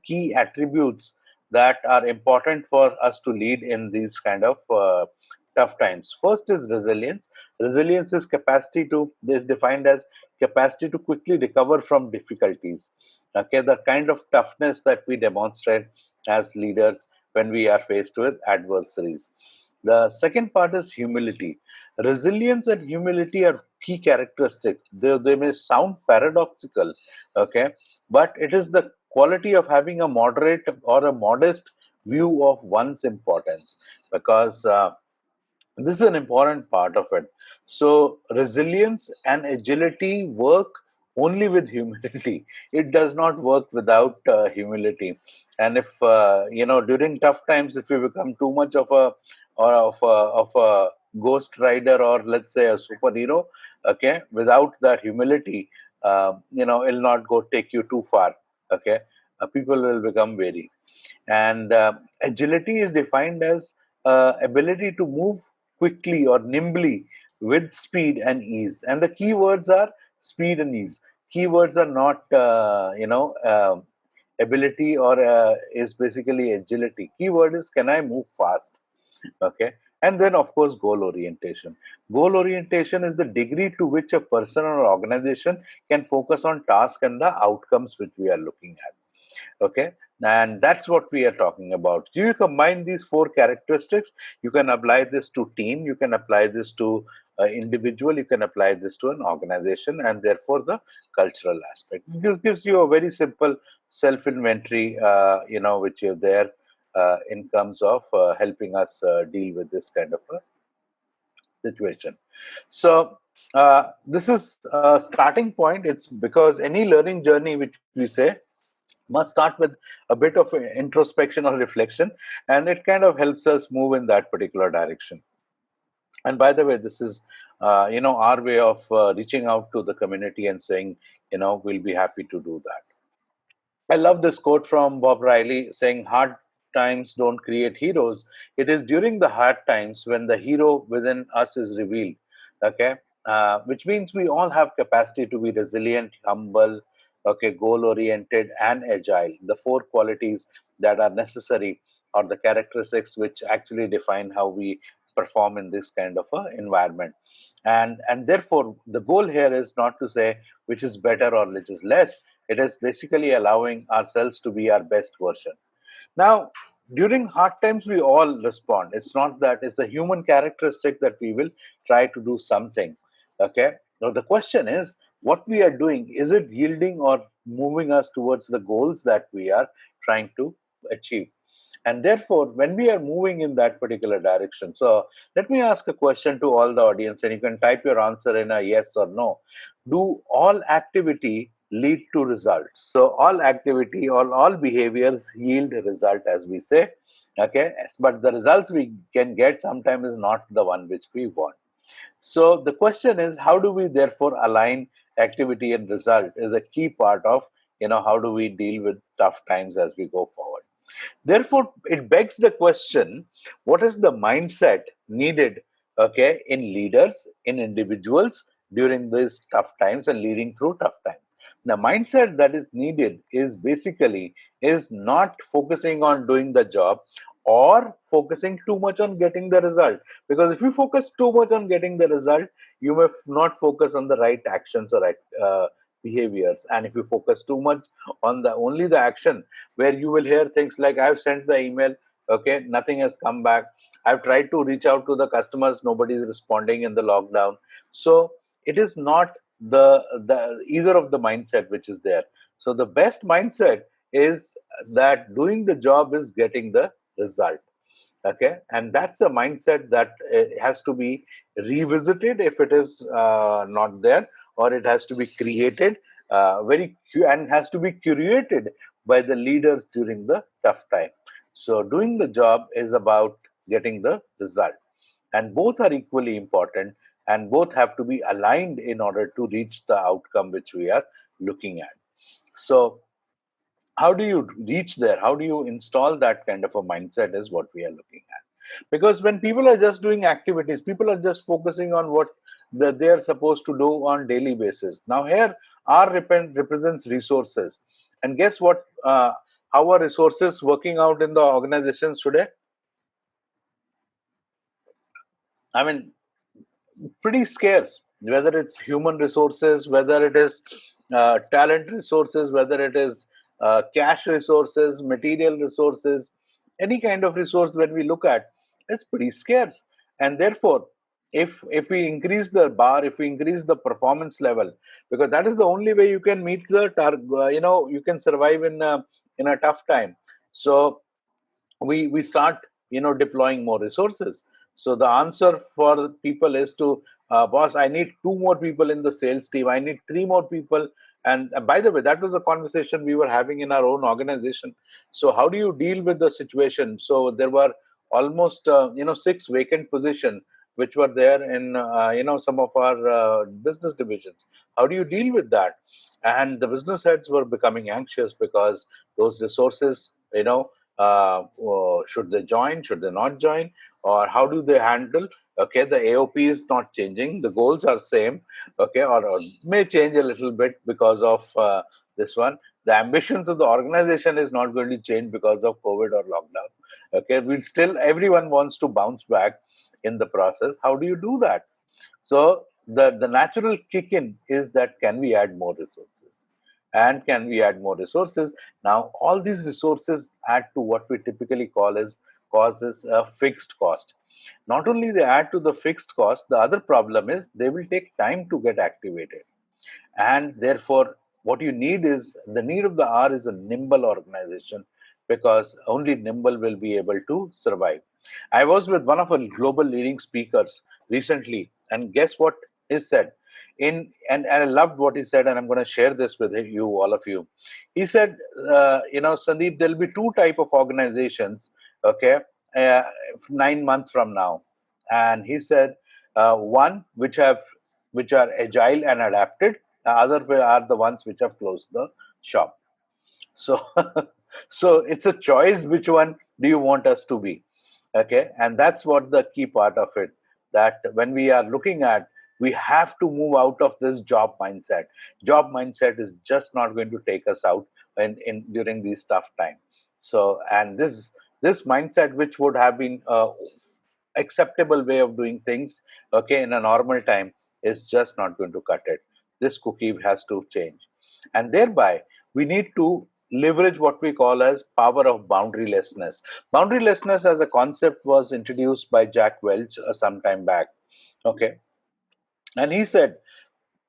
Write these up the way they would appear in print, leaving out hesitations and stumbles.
key attributes that are important for us to lead in these kind of tough times. First is resilience. Resilience is defined as capacity to quickly recover from difficulties. Okay, the kind of toughness that we demonstrate as leaders when we are faced with adversaries. The second part is humility. Resilience and humility are key characteristics. They may sound paradoxical, okay, but it is the quality of having a moderate or a modest view of one's importance, because this is an important part of it. So resilience and agility work only with humility. It does not work without humility. And if during tough times, if you become too much of a of a ghost rider, or let's say a superhero, okay, without that humility, it'll not go take you too far. Okay, people will become weary. And agility is defined as ability to move quickly or nimbly with speed and ease. And the key words are speed and ease. Keywords are not, ability or is basically agility. Keyword is, can I move fast? Okay. And then, of course, goal orientation. Goal orientation is the degree to which a person or organization can focus on task and the outcomes which we are looking at. Okay, and that's what we are talking about. Do you combine these four characteristics? You can apply this to team, you can apply this to individual, you can apply this to an organization, and therefore the cultural aspect. This gives you a very simple self inventory, which is there in terms of helping us deal with this kind of a situation. So this is a starting point. It's because any learning journey which we say must start with a bit of introspection or reflection, and it kind of helps us move in that particular direction. And by the way, this is our way of reaching out to the community and saying, we'll be happy to do that. I love this quote from Bob Riley saying, hard times don't create heroes. It is during the hard times when the hero within us is revealed. Okay. Which means we all have capacity to be resilient, humble, okay, goal oriented, and agile. The four qualities that are necessary, or the characteristics which actually define how we perform in this kind of a environment. And therefore, the goal here is not to say which is better or which is less. It is basically allowing ourselves to be our best version. Now, during hard times, we all respond. It's not that it's a human characteristic that we will try to do something. Okay. Now, the question is, what we are doing, is it yielding or moving us towards the goals that we are trying to achieve? And therefore, when we are moving in that particular direction, so let me ask a question to all the audience, and you can type your answer in a yes or no. Do all activity lead to results? So all activity or all behaviors yield a result, as we say. Okay, yes, but the results we can get sometimes is not the one which we want. So the question is, how do we therefore align activity and result is a key part of, how do we deal with tough times as we go forward. Therefore, it begs the question, what is the mindset needed, okay, in leaders, in individuals during these tough times and leading through tough times? The mindset that is needed is basically is not focusing on doing the job or focusing too much on getting the result. Because if you focus too much on getting the result, you may not focus on the right actions or behaviors. And if you focus too much on the only the action, where you will hear things like, I've sent the email, okay, nothing has come back. I've tried to reach out to the customers, nobody is responding in the lockdown. So it is not the either of the mindset which is there. So the best mindset is that doing the job is getting the result. Okay, and that's a mindset that has to be revisited if it is not there, or it has to be created and has to be curated by the leaders during the tough time. So doing the job is about getting the result, and both are equally important, and both have to be aligned in order to reach the outcome which we are looking at. So how do you reach there? How do you install that kind of a mindset is what we are looking at. Because when people are just doing activities, people are just focusing on what they are supposed to do on daily basis. Now here, R represents resources, and guess what? how are resources working out in the organizations today? I mean, pretty scarce, whether it's human resources, whether it is talent resources, whether it is cash resources, material resources, any kind of resource when we look at, it's pretty scarce. And therefore, if we increase the bar, if we increase the performance level, because that is the only way you can meet the target, you can survive in a tough time. So we start deploying more resources. So the answer for people is to, boss, I need two more people in the sales team, I need three more people. And by the way, that was a conversation we were having in our own organization. So how do you deal with the situation? So there were almost six vacant positions which were there in some of our business divisions. How do you deal with that? And the business heads were becoming anxious because those resources, should they join, should they not join, or how do they handle? Okay, the AOP is not changing, the goals are same. Okay, or may change a little bit because of this one. The ambitions of the organization is not going to change because of COVID or lockdown. Okay, we still, everyone wants to bounce back in the process. How do you do that? So the natural kick in is that, can we add more resources? And can we add more resources? Now, all these resources add to what we typically call as causes a fixed cost. Not only they add to the fixed cost, the other problem is they will take time to get activated. And therefore, what you need is, the need of the hour is a nimble organization, because only nimble will be able to survive. I was with one of our global leading speakers recently, and guess what he said? And I loved what he said, and I'm going to share this with you, all of you. He said, Sandeep, there'll be two type of organizations, okay, uh, 9 months from now. And he said, one which are agile and adapted, the other are the ones which have closed the shop. So so it's a choice, which one do you want us to be? Okay, and that's what the key part of it, that when we are looking at, we have to move out of this job mindset. Job mindset is just not going to take us out in during these tough times. So, and this mindset, which would have been acceptable way of doing things, okay, in a normal time, is just not going to cut it. This cookie has to change. And thereby, we need to leverage what we call as power of boundarylessness. Boundarylessness as a concept was introduced by Jack Welch some time back. Okay, and he said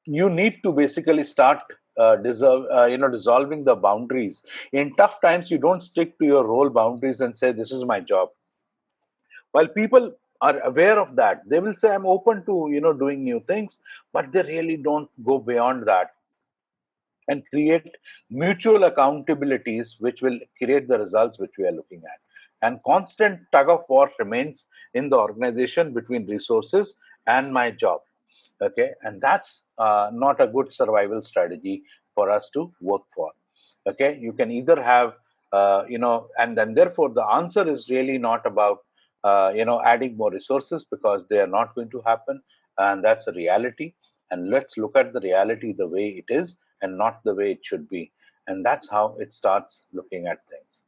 you need to basically start dissolving the boundaries. In tough times, you don't stick to your role boundaries and say, this is my job. While people are aware of that, they will say, I'm open to doing new things, but they really don't go beyond that and create mutual accountabilities which will create the results which we are looking at. And constant tug of war remains in the organization between resources and my job. Okay, and that's not a good survival strategy for us to work for. Okay, you can either have and then therefore the answer is really not about adding more resources, because they are not going to happen, and that's a reality. And let's look at the reality the way it is and not the way it should be. And that's how it starts looking at things.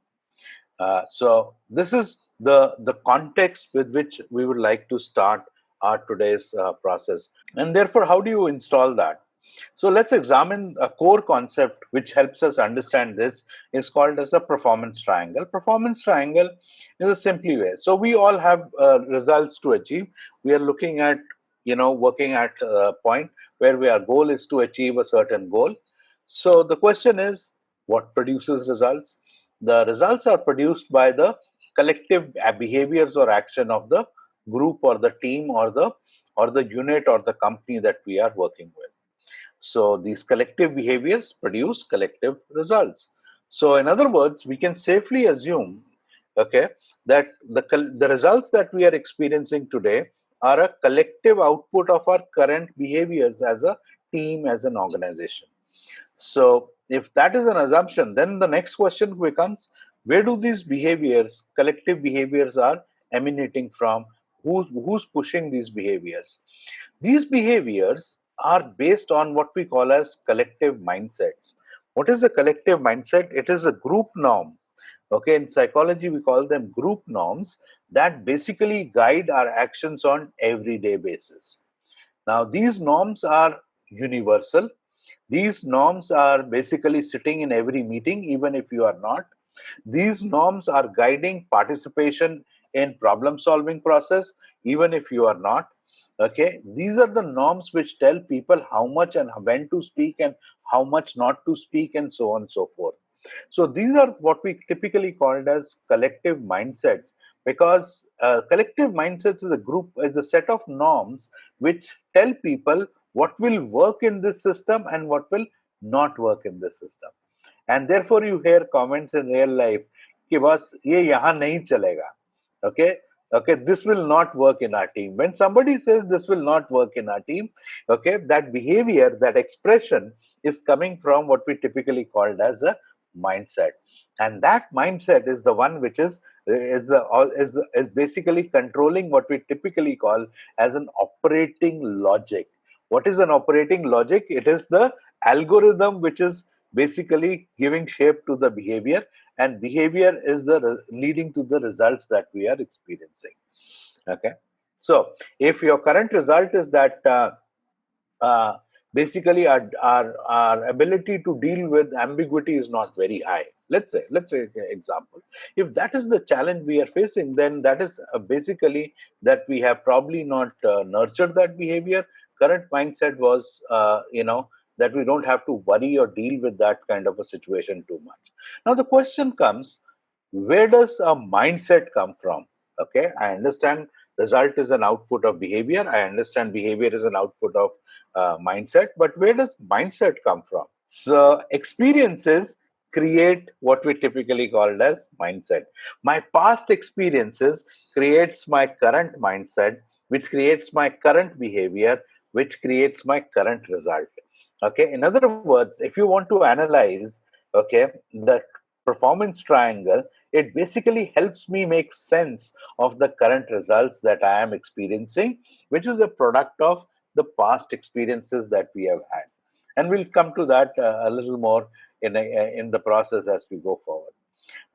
So this is the context with which we would like to start our today's process. And therefore, how do you install that? So let's examine a core concept which helps us understand this, is called as a performance triangle. Performance triangle is a simply way. So we all have results to achieve. We are looking at, working at a point where our goal is to achieve a certain goal. So the question is, what produces results? The results are produced by the collective behaviors or action of the group or the team or the unit or the company that we are working with. So these collective behaviors produce collective results. So in other words, we can safely assume, okay, that the results that we are experiencing today are a collective output of our current behaviors as a team, as an organization. So if that is an assumption, then the next question becomes, where do these behaviors, collective behaviors, are emanating from? Who's pushing these behaviors? These behaviors are based on what we call as collective mindsets. What is a collective mindset? It is a group norm, Okay, in psychology, we call them group norms that basically guide our actions on everyday basis. Now, these norms are universal. These norms are basically sitting in every meeting, even if you are not. These norms are guiding participation in problem solving process, even if you are not. Okay, these are the norms which tell people how much and when to speak and how much not to speak, and so on and so forth. So these are what we typically called as collective mindsets, because collective mindsets is a set of norms which tell people what will work in this system and what will not work in this system. And therefore you hear comments in real life कि बस ये यहाँ नहीं चलेगा. Okay, okay, this will not work in our team. When somebody says this will not work in our team, okay, that behavior, that expression is coming from what we typically called as a mindset. And that mindset is the one which is basically controlling what we typically call as an operating logic. What is an operating logic? It is the algorithm which is basically giving shape to the behavior, and behavior is leading to the results that we are experiencing. Okay, so if your current result is that uh, basically our ability to deal with ambiguity is not very high, let's say example, if that is the challenge we are facing, then that is basically that we have probably not nurtured that behavior. Current mindset was that we don't have to worry or deal with that kind of a situation too much. Now the question comes, where does a mindset come from? Okay, I understand result is an output of behavior, I understand behavior is an output of mindset, but where does mindset come from? So experiences create what we typically called as mindset. My past experiences creates my current mindset, which creates my current behavior, which creates my current result. Okay, in other words, if you want to analyze, okay, the performance triangle, it basically helps me make sense of the current results that I am experiencing, which is a product of the past experiences that we have had. And we'll come to that a little more in the process as we go forward.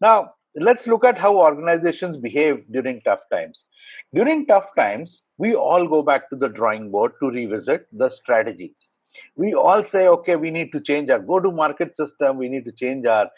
Now, let's look at how organizations behave during tough times. During tough times, we all go back to the drawing board to revisit the strategy. We all say, okay, we need to change our go-to-market system, we need to change our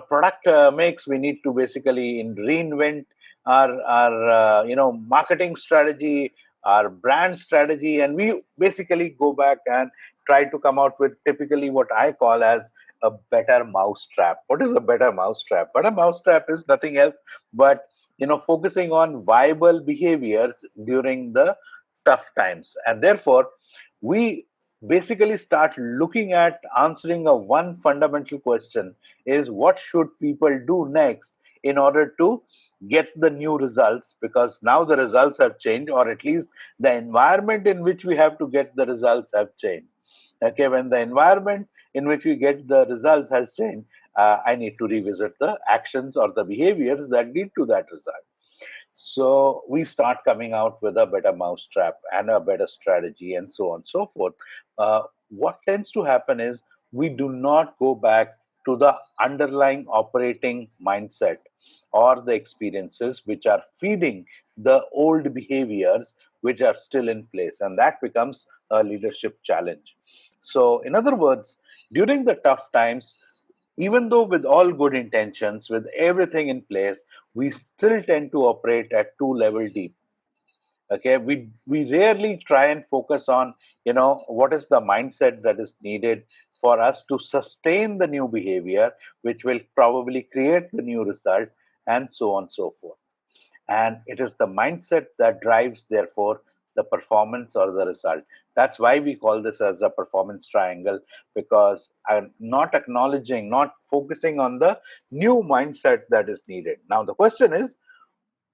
product mix, we need to basically reinvent our marketing strategy, our brand strategy, and we basically go back and try to come out with typically what I call as a better mousetrap. What is a better mousetrap? Better mousetrap is nothing else but focusing on viable behaviors during the tough times. And therefore we basically start looking at answering a one fundamental question, is what should people do next in order to get the new results, because now the results have changed, or at least the environment in which we have to get the results have changed. Okay, when the environment in which we get the results has changed, I need to revisit the actions or the behaviors that lead to that result. So we start coming out with a better mousetrap and a better strategy, and so on and so forth. What tends to happen is we do not go back to the underlying operating mindset or the experiences which are feeding the old behaviors which are still in place, and that becomes a leadership challenge. So, in other words, during the tough times, even though with all good intentions, with everything in place, we still tend to operate at two level deep. Okay, we rarely try and focus on what is the mindset that is needed for us to sustain the new behavior, which will probably create the new result, and so on and so forth. And it is the mindset that drives therefore the performance or the result. That's why we call this as a performance triangle, because I'm not acknowledging, not focusing on the new mindset that is needed. Now the question is,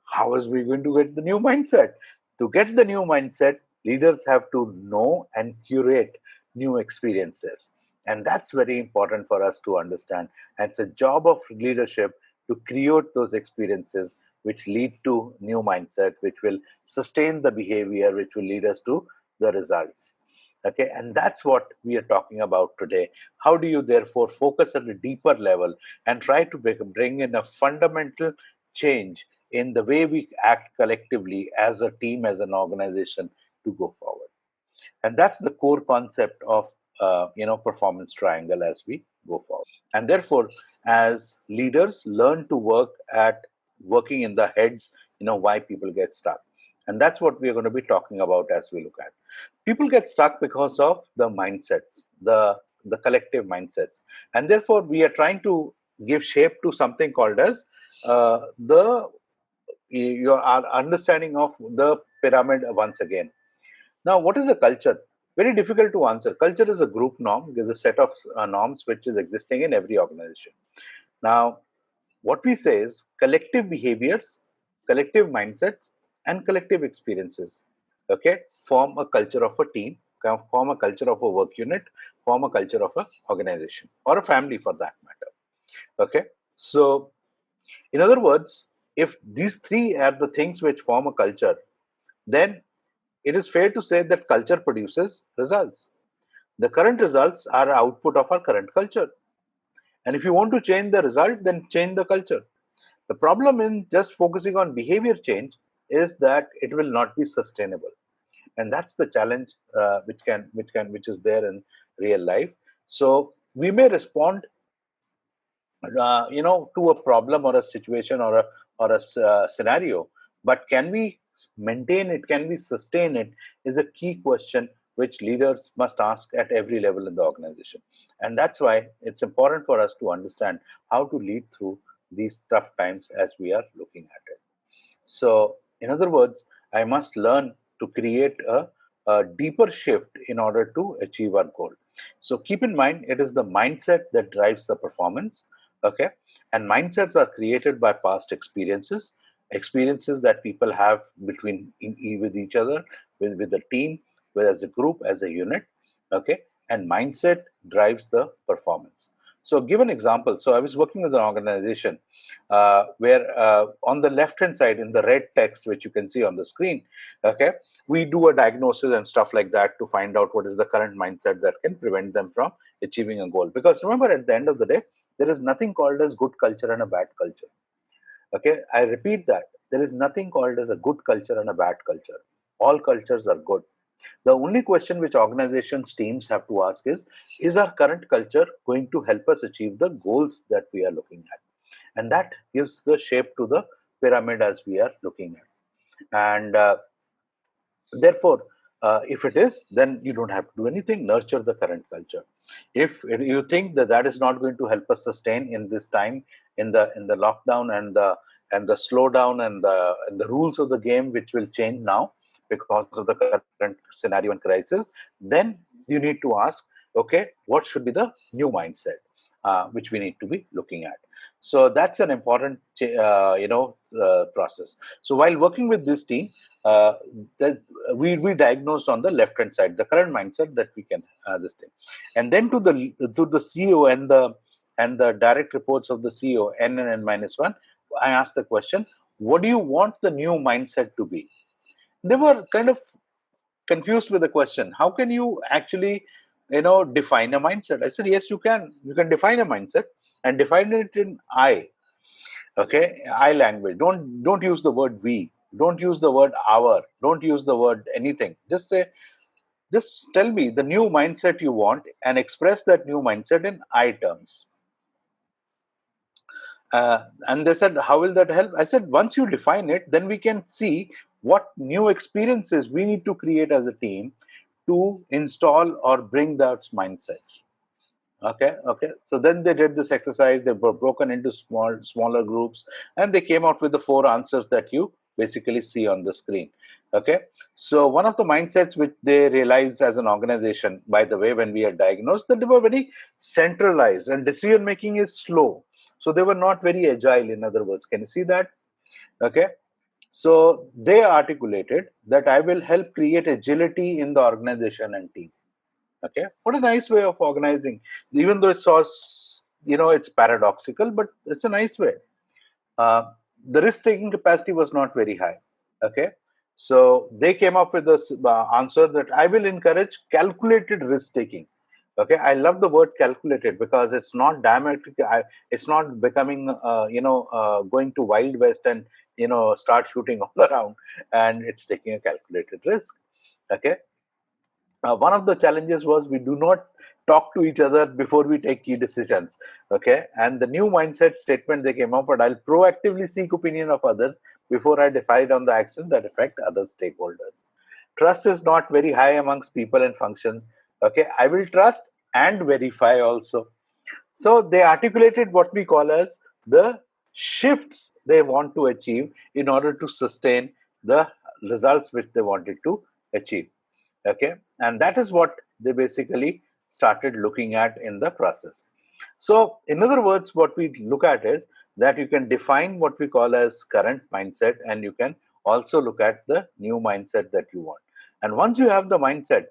how is we going to get the new mindset? To get the new mindset, leaders have to know and curate new experiences, and that's very important for us to understand. And it's a job of leadership to create those experiences which lead to new mindset, which will sustain the behavior, which will lead us to the results. Okay, and that's what we are talking about today. How do you therefore focus at a deeper level and try to bring in a fundamental change in the way we act collectively as a team, as an organization, to go forward? And that's the core concept of performance triangle as we go forward. And therefore, as leaders, learn to work at working in the heads, why people get stuck. And that's what we're going to be talking about as we look at. People get stuck because of the mindsets, the collective mindsets. And therefore, we are trying to give shape to something called as the your our understanding of the pyramid once again. Now, what is a culture? Very difficult to answer. Culture is a group norm. It is a set of norms which is existing in every organization. Now, what we say is collective behaviors, collective mindsets, and collective experiences. Okay, form a culture of a team, form a culture of a work unit, form a culture of an organization or a family for that matter. Okay, so in other words, if these three are the things which form a culture, then it is fair to say that culture produces results. The current results are output of our current culture. And if you want to change the result, then change the culture. The problem in just focusing on behavior change is that it will not be sustainable, and that's the challenge which is there in real life. So we may respond to a problem or a situation or a scenario, but can we maintain it, can we sustain it, is a key question which leaders must ask at every level in the organization. And that's why it's important for us to understand how to lead through these tough times as we are looking at it. So, in other words, I must learn to create a deeper shift in order to achieve our goal. So, keep in mind, it is the mindset that drives the performance. Okay. And mindsets are created by past experiences, experiences that people have with each other, with the team, with as a group, as a unit. Okay. And mindset drives the performance. So, give an example. So, I was working with an organization where on the left hand side in the red text which you can see on the screen, okay, we do a diagnosis and stuff like that to find out what is the current mindset that can prevent them from achieving a goal. Because remember, at the end of the day, there is nothing called as good culture and a bad culture. Okay, I repeat that, there is nothing called as a good culture and a bad culture. All cultures are good. The only question which organizations teams have to ask is our current culture going to help us achieve the goals that we are looking at? And that gives the shape to the pyramid as we are looking at. And therefore, if it is, then you don't have to do anything. Nurture the current culture. If you think that that is not going to help us sustain in this time, in the lockdown and the slowdown and the rules of the game, which will change now because of the current scenario and crisis, then you need to ask, okay, what should be the new mindset which we need to be looking at? So that's an important process. So while working with this team, uh, that we diagnose on the left hand side the current mindset that we can this thing, and then to the CEO and the direct reports of the CEO n and n minus one, I asked the question, what do you want the new mindset to be? They were kind of confused with the question, how can you actually define a mindset? I said, yes, you can define a mindset and define it in I. Okay, I language. Don't use the word we, don't use the word our, don't use the word anything. Just tell me the new mindset you want and express that new mindset in I terms. And they said, how will that help? I said, once you define it, then we can see what new experiences we need to create as a team to install or bring that mindset. Okay. So then they did this exercise. They were broken into smaller groups, and they came out with the four answers that you basically see on the screen. Okay. So one of the mindsets which they realized as an organization, by the way, when we are diagnosed, that they were very centralized and decision making is slow. So they were not very agile. In other words, can you see that? Okay. So they articulated that I will help create agility in the organization and team. Okay, what a nice way of organizing. Even though it's paradoxical, but it's a nice way. Uh, the risk-taking capacity was not very high. Okay, So they came up with this answer that I will encourage calculated risk taking. Okay, I love the word calculated because it's not diametric. It's not becoming, going to Wild West and start shooting all around, and it's taking a calculated risk. Okay, one of the challenges was we do not talk to each other before we take key decisions. Okay, and the new mindset statement they came up with: I'll proactively seek opinion of others before I decide on the actions that affect other stakeholders. Trust is not very high amongst people and functions. Okay, I will trust and verify also. So they articulated what we call as the shifts they want to achieve in order to sustain the results which they wanted to achieve. Okay, and that is what they basically started looking at in the process. So in other words, what we look at is that you can define what we call as current mindset, and you can also look at the new mindset that you want. And once you have the mindset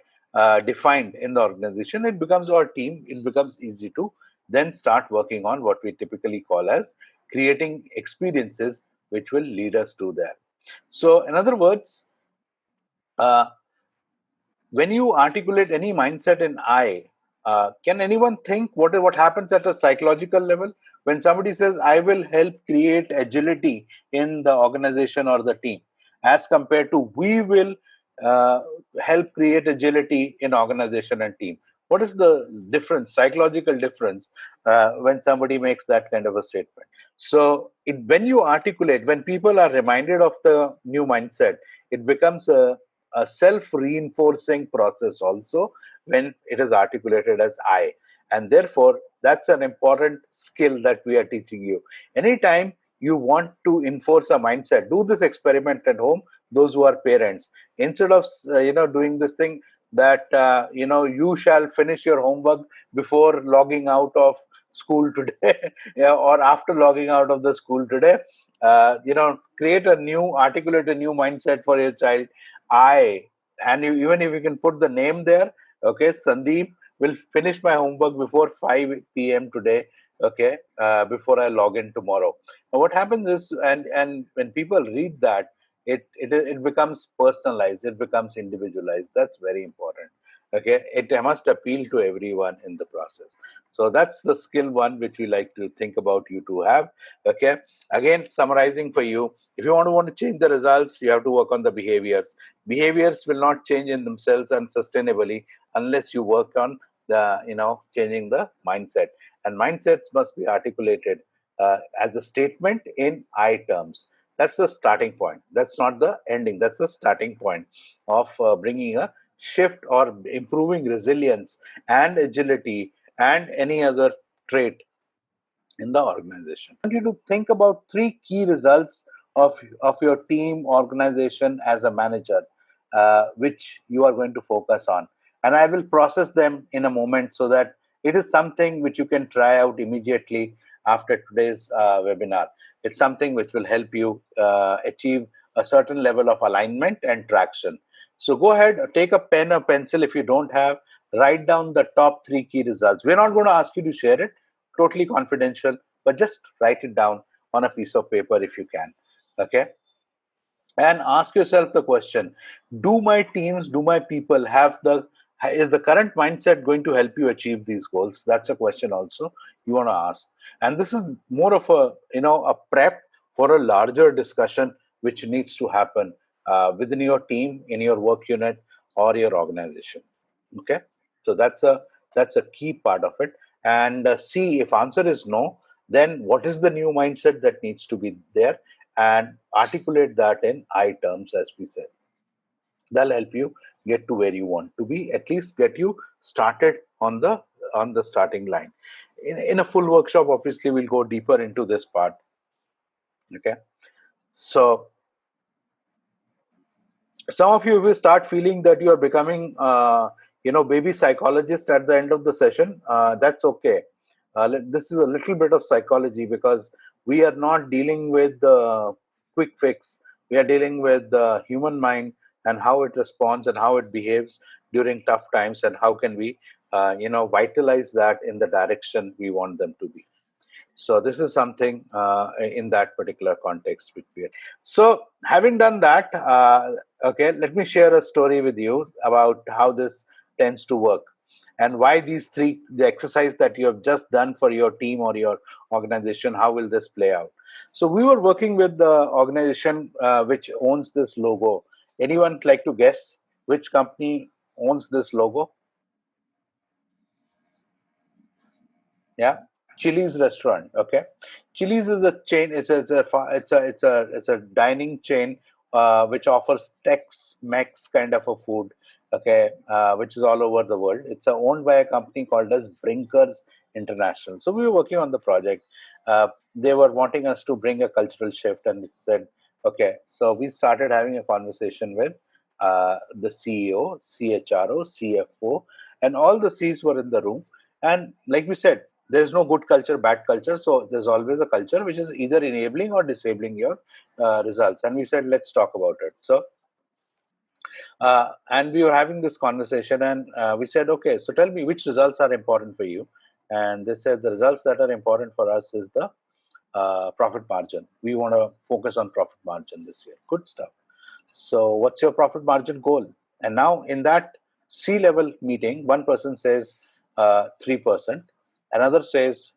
defined in the organization, it becomes, our team, it becomes easy to then start working on what we typically call as creating experiences which will lead us to there. So in other words, uh, when you articulate any mindset in I, can anyone think what happens at a psychological level when somebody says, I will help create agility in the organization or the team, as compared to we will uh, help create agility in organization and team? What is the difference, psychological difference, when somebody makes that kind of a statement? So, when you articulate, when people are reminded of the new mindset, it becomes a self-reinforcing process also when it is articulated as I. And therefore, that's an important skill that we are teaching you. Anytime you want to enforce a mindset, do this experiment at home, those who are parents. Instead of doing this thing that you shall finish your homework before logging out of school today, yeah, or after logging out of the school today, create a new, articulate a new mindset for your child. I, and you, even if you can put the name there, okay, Sandeep will finish my homework before 5 p.m. today, okay, before I log in tomorrow. Now, what happens is, and when people read that, it becomes personalized, it becomes individualized. That's very important. Okay, it must appeal to everyone in the process. So that's the skill one which we like to think about you to have. Okay, again, summarizing for you, if you want to change the results, you have to work on the behaviors. Behaviors will not change in themselves and sustainably unless you work on the changing the mindset. And mindsets must be articulated as a statement in I terms. That's the starting point. That's not the ending. That's the starting point of bringing a shift or improving resilience and agility and any other trait in the organization. I want you to think about three key results of your team organization as a manager, which you are going to focus on. And I will process them in a moment so that it is something which you can try out immediately after today's webinar. It's something which will help you achieve a certain level of alignment and traction. So go ahead, take a pen or pencil if you don't have, write down the top three key results. We're not going to ask you to share it, totally confidential, but just write it down on a piece of paper if you can. Okay, and ask yourself the question: do my teams, do my people have the, is the current mindset going to help you achieve these goals? That's a question also you want to ask. And this is more of a a prep for a larger discussion which needs to happen within your team, in your work unit, or your organization. Okay, so that's a key part of it. And see, if answer is no, then what is the new mindset that needs to be there, and articulate that in I terms, as we said. That'll help you get to where you want to be, at least get you started on the starting line. In a full workshop, obviously we'll go deeper into this part. Okay, so some of you will start feeling that you are becoming baby psychologist at the end of the session. That's okay. This is a little bit of psychology, because we are not dealing with the quick fix. We are dealing with the human mind and how it responds and how it behaves during tough times, and how can we vitalize that in the direction we want them to be. So this is something in that particular context which we are. So having done that, okay, let me share a story with you about how this tends to work and why these three, the exercise that you have just done for your team or your organization, how will this play out? So we were working with the organization which owns this logo. Anyone like to guess which company owns this logo? Yeah, Chili's restaurant. Okay, Chili's is a chain. It's a dining chain which offers Tex-Mex kind of a food. Okay, which is all over the world. It's owned by a company called as Brinkers International. So we were working on the project. They were wanting us to bring a cultural shift, and we said, okay. So we started having a conversation with the CEO, CHRO, CFO, and all the C's were in the room. And like we said, there's no good culture, bad culture. So there's always a culture which is either enabling or disabling your results. And we said, let's talk about it. So, and we were having this conversation, and we said, okay, so tell me which results are important for you. And they said the results that are important for us is the profit margin. We want to focus on profit margin this year. Good stuff. So, what's your profit margin goal? And now, in that C-level meeting, one person says 3%, another says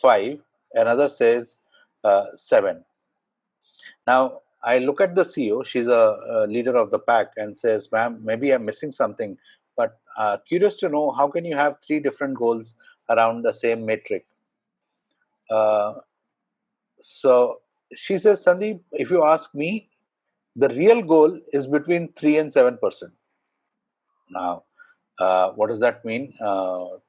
5, another says 7. Now, I look at the CEO, she's a leader of the pack, and says, ma'am, maybe I'm missing something, but curious to know how can you have three different goals around the same metric? Uh, so, she says, Sandeep, if you ask me, the real goal is between 3 and 7%. Now, what does that mean?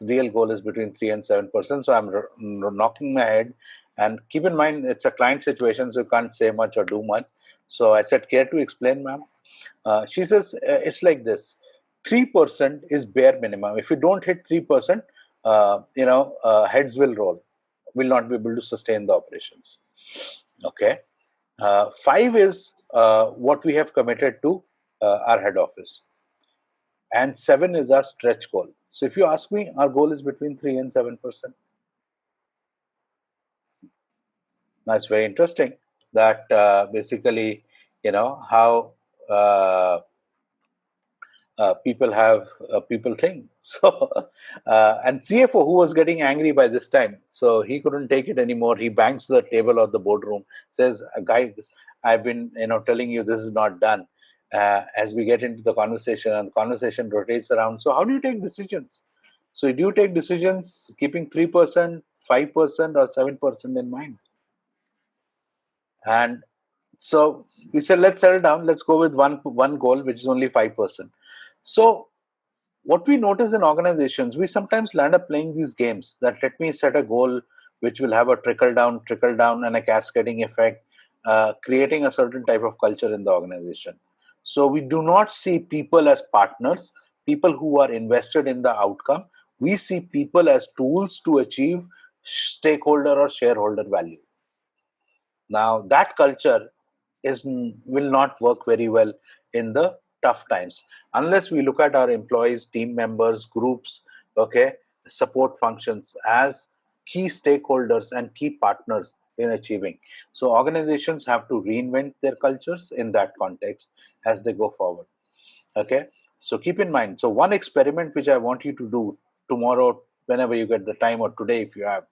Real goal is between 3 and 7%. So I'm knocking my head. And keep in mind, it's a client situation, so you can't say much or do much. So I said, care to explain, ma'am? She says, it's like this: 3% is bare minimum. If you don't hit 3%, heads will roll, will not be able to sustain the operations. Okay. 5 is what we have committed to our head office, and 7 is our stretch goal. So if you ask me, our goal is between 3 and 7%. Now it's very interesting that basically, how uh, people think. So, and CFO who was getting angry by this time, so he couldn't take it anymore. He bangs the table of the boardroom, says, "Guys, I've been telling you this is not done." As we get into the conversation, and the conversation rotates around. So, how do you take decisions? So, do you take decisions keeping 3%, 5%, or 7% in mind? And so we said, let's settle down. Let's go with one goal, which is only 5%. So what we notice in organizations, we sometimes land up playing these games that let me set a goal which will have a trickle down, and a cascading effect, creating a certain type of culture in the organization. So we do not see people as partners, people who are invested in the outcome. We see people as tools to achieve stakeholder or shareholder value. Now, that culture will not work very well in the tough times unless we look at our employees, team members, groups, okay, support functions as key stakeholders and key partners in achieving. So, organizations have to reinvent their cultures in that context as they go forward. Okay, so keep in mind. So, one experiment which I want you to do tomorrow, whenever you get the time, or today if you have,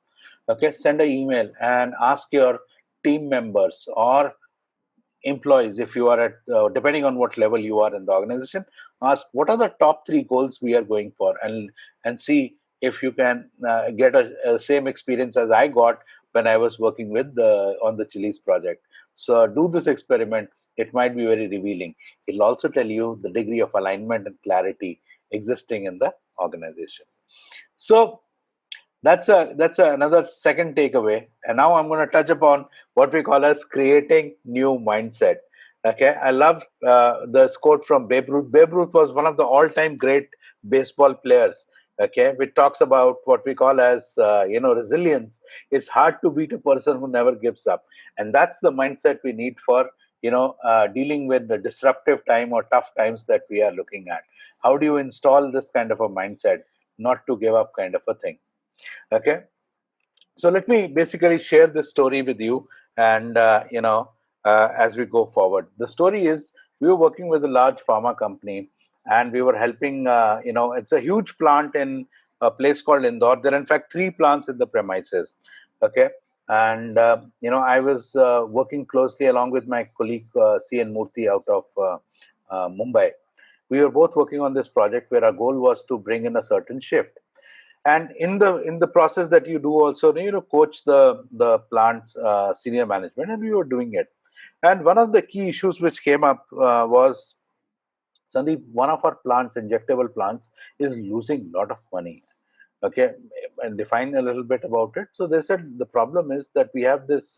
okay, send an email and ask your team members or employees, if you are at depending on what level you are in the organization, ask what are the top three goals we are going for, and see if you can get a same experience as I got when I was working with on the Chili's project. So do this experiment. It might be very revealing. It'll also tell you the degree of alignment and clarity existing in the organization. So another second takeaway. And now I'm going to touch upon what we call as creating new mindset. Okay, I love this quote from Babe Ruth. Babe Ruth was one of the all-time great baseball players. Okay, which talks about what we call as resilience. It's hard to beat a person who never gives up, and that's the mindset we need for dealing with the disruptive time or tough times that we are looking at. How do you install this kind of a mindset, not to give up kind of a thing? Okay. So let me basically share this story with you, and as we go forward. The story is we were working with a large pharma company, and we were helping. It's a huge plant in a place called Indore. There are in fact three plants in the premises. Okay, and I was working closely along with my colleague C.N. Murthy out of Mumbai. We were both working on this project where our goal was to bring in a certain shift, and in the process that you do also coach the plant's senior management, and we were doing it. And one of the key issues which came up was, Sandeep, one of our plants, injectable plants, is losing a lot of money. Okay, and define a little bit about it. So they said the problem is that we have this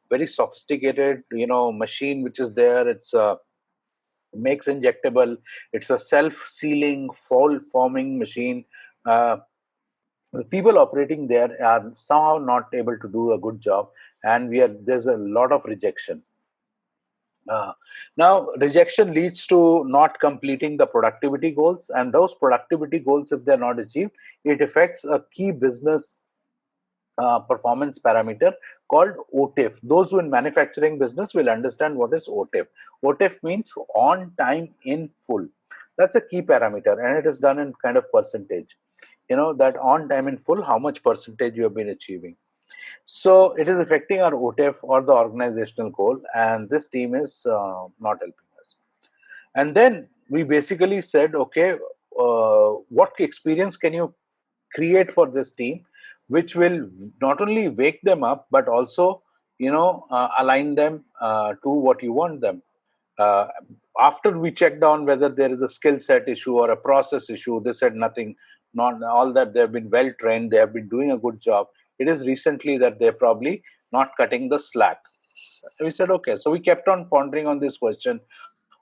very sophisticated machine which is there. It's makes injectable. It's a self-sealing, fall-forming machine. Uh, the people operating there are somehow not able to do a good job, and there's a lot of rejection. uh, Now rejection leads to not completing the productivity goals, and those productivity goals, if they're not achieved, it affects a key business performance parameter called OTIF. Those who in manufacturing business will understand what is OTIF. OTIF means on time in full. That's a key parameter, and it is done in kind of percentage. That on time in full, how much percentage you have been achieving. So it is affecting our OTF, or the organizational goal, and this team is not helping us. And then we basically said, okay, what experience can you create for this team, which will not only wake them up but also align them to what you want them. uh, After we checked on whether there is a skill set issue or a process issue, they said nothing, not all that. They have been well trained, they have been doing a good job. It is recently that they're probably not cutting the slack. We said okay, so we kept on pondering on this question: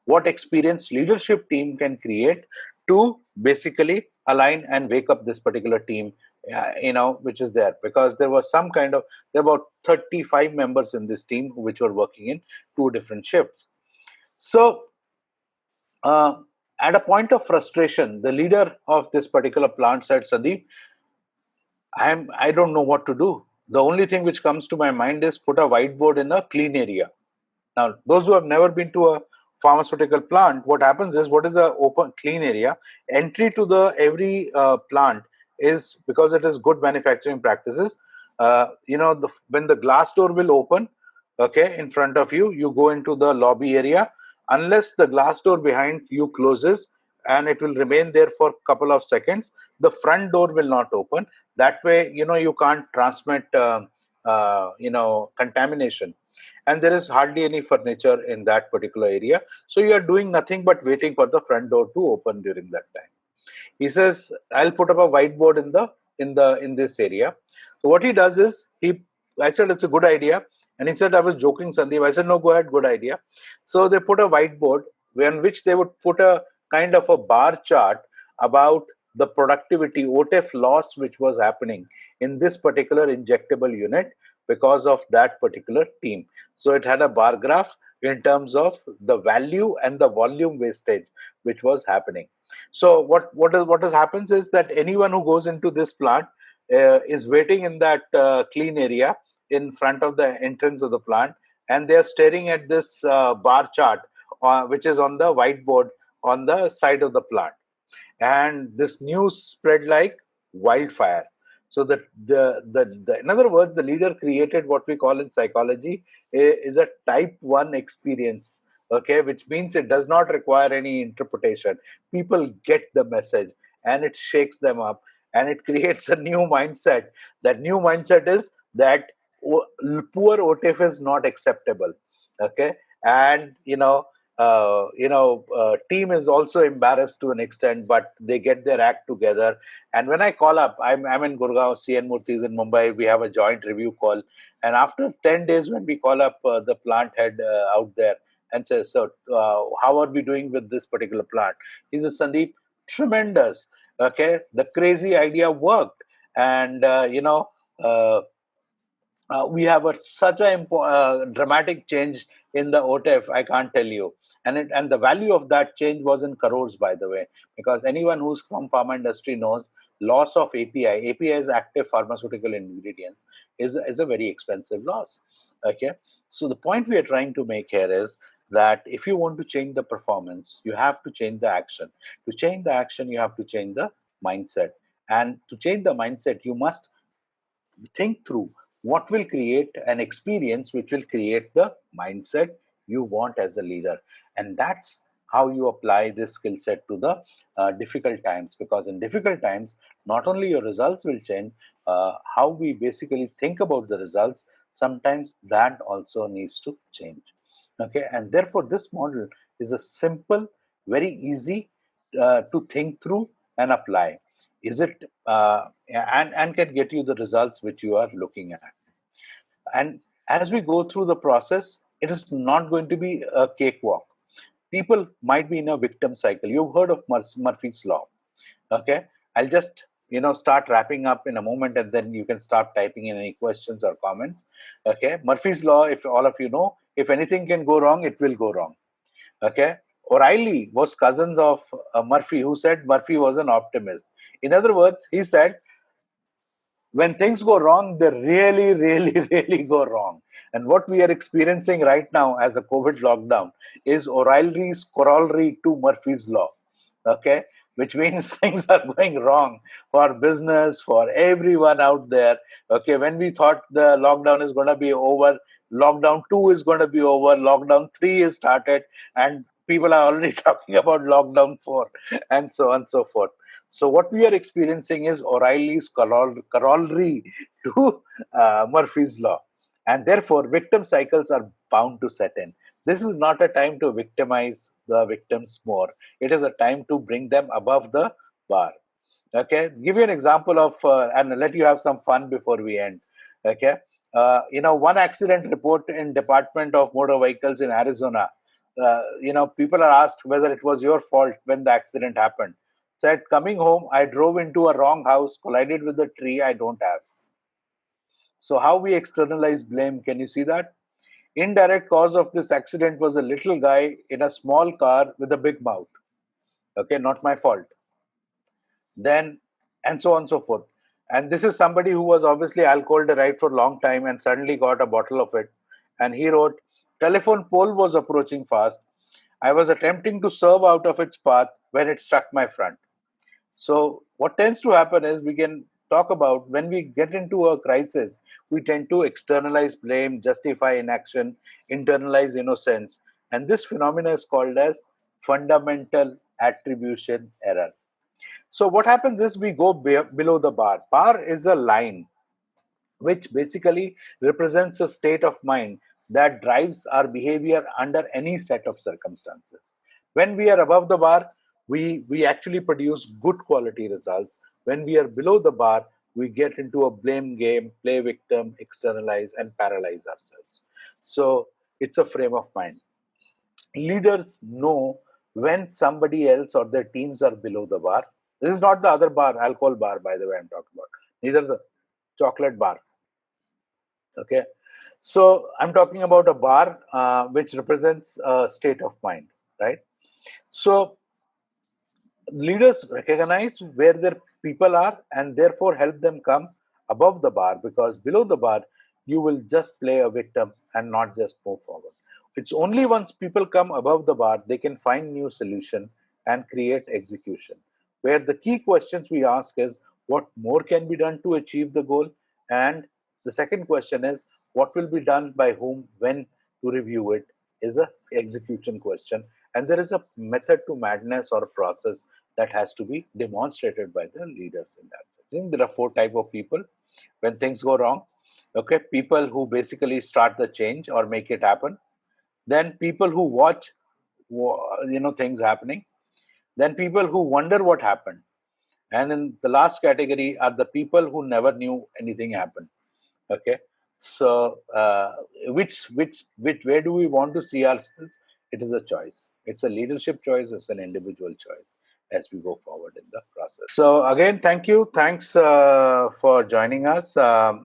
what experienced leadership team can create to basically align and wake up this particular team, which is there, because there was some kind of, there were about 35 members in this team which were working in two different shifts. So uh, at a point of frustration, the leader of this particular plant said, Sandeep, I don't know what to do. The only thing which comes to my mind is put a whiteboard in a clean area. Now, those who have never been to a pharmaceutical plant, what happens is, what is the open clean area? Entry to the every plant is, because it is good manufacturing practices. When the glass door will open, okay, in front of you, you go into the lobby area. Unless the glass door behind you closes, and it will remain there for a couple of seconds, the front door will not open. That way, you can't transmit, contamination, and there is hardly any furniture in that particular area, so you are doing nothing but waiting for the front door to open during that time. He says, I'll put up a whiteboard in this area. So what he does is, I said it's a good idea, and he said, I was joking, Sandeep. I said, no, go ahead, good idea. So they put a whiteboard on which they would put a kind of a bar chart about the productivity OTF loss which was happening in this particular injectable unit because of that particular team. So it had a bar graph in terms of the value and the volume wastage which was happening. So what happens is that anyone who goes into this plant is waiting in that clean area in front of the entrance of the plant, and they are staring at this bar chart, which is on the whiteboard on the side of the plant. And this news spread like wildfire. So in other words, the leader created what we call in psychology is a type 1 experience. Okay, which means it does not require any interpretation. People get the message, and it shakes them up, and it creates a new mindset. That new mindset is that poor OTF is not acceptable. Okay, and team is also embarrassed to an extent, but they get their act together. And when I call up, I'm in Gurgaon, CN Murthy is in Mumbai, we have a joint review call. And after 10 days, when we call up the plant head out there and say, so how are we doing with this particular plant? He says, Sandeep, tremendous. Okay, the crazy idea worked. And, uh, we have such a dramatic change in the OTF, I can't tell you. And the value of that change was in crores, by the way, because anyone who's from pharma industry knows loss of API. API is active pharmaceutical ingredients, is a very expensive loss. Okay, so the point we are trying to make here is that if you want to change the performance, you have to change the action. To change the action, you have to change the mindset. And to change the mindset, you must think through what will create an experience which will create the mindset you want as a leader. And that's how you apply this skill set to the difficult times, because in difficult times not only your results will change, how we basically think about the results, sometimes that also needs to change. Okay, and therefore this model is a simple, very easy to think through and apply. Is it and can get you the results which you are looking at. And as we go through the process, it is not going to be a cakewalk. People might be in a victim cycle. You've heard of Murphy's law. Okay, I'll just start wrapping up in a moment, and then you can start typing in any questions or comments. Okay, Murphy's law, if all of you know, if anything can go wrong, it will go wrong. Okay, O'Reilly was cousins of Murphy, who said Murphy was an optimist. In other words, he said when things go wrong, they really, really, really go wrong. And what we are experiencing right now as a COVID lockdown is O'Reilly's corollary to Murphy's Law. Okay, which means things are going wrong for business, for everyone out there. Okay, when we thought the lockdown is going to be over, lockdown 2 is going to be over, lockdown 3 is started, and people are already talking about lockdown 4, and so on and so forth. So what we are experiencing is O'Reilly's corollary to Murphy's Law. And therefore, victim cycles are bound to set in. This is not a time to victimize the victims more. It is a time to bring them above the bar. Okay, give you an example of, and let you have some fun before we end. Okay, one accident report in Department of Motor Vehicles in Arizona. People are asked whether it was your fault when the accident happened. Said, coming home, I drove into a wrong house, collided with a tree I don't have. So how we externalize blame? Can you see that? Indirect cause of this accident was a little guy in a small car with a big mouth. Okay, not my fault. Then, and so on and so forth. And this is somebody who was obviously alcohol derived for a long time and suddenly got a bottle of it. And he wrote, telephone pole was approaching fast. I was attempting to swerve out of its path when it struck my front. So what tends to happen is, we can talk about, when we get into a crisis, we tend to externalize blame, justify inaction, internalize innocence. And this phenomena is called as fundamental attribution error. So what happens is, we go below the bar. Bar is a line which basically represents a state of mind that drives our behavior under any set of circumstances. When we are above the bar, we actually produce good quality results. When we are below the bar, we get into a blame game, play victim, externalize, and paralyze ourselves. So it's a frame of mind. Leaders know when somebody else or their teams are below the bar. This is not the other bar, alcohol bar, by the way, I'm talking about. Neither the chocolate bar. Okay. So I'm talking about a bar which represents a state of mind, right? So leaders recognize where their people are and therefore help them come above the bar, because below the bar, you will just play a victim and not just move forward. It's only once people come above the bar, they can find new solution and create execution. Where the key questions we ask is, what more can be done to achieve the goal? And the second question is, what will be done by whom, when to review it, is a execution question. And there is a method to madness or process that has to be demonstrated by the leaders in that sense. I think there are 4 types of people when things go wrong. Okay, people who basically start the change or make it happen. Then people who watch, things happening. Then people who wonder what happened. And in the last category are the people who never knew anything happened. Okay, so which where do we want to see ourselves? It is a choice. It's a leadership choice. It's an individual choice as we go forward in the process. So again, thank you. Thanks for joining us.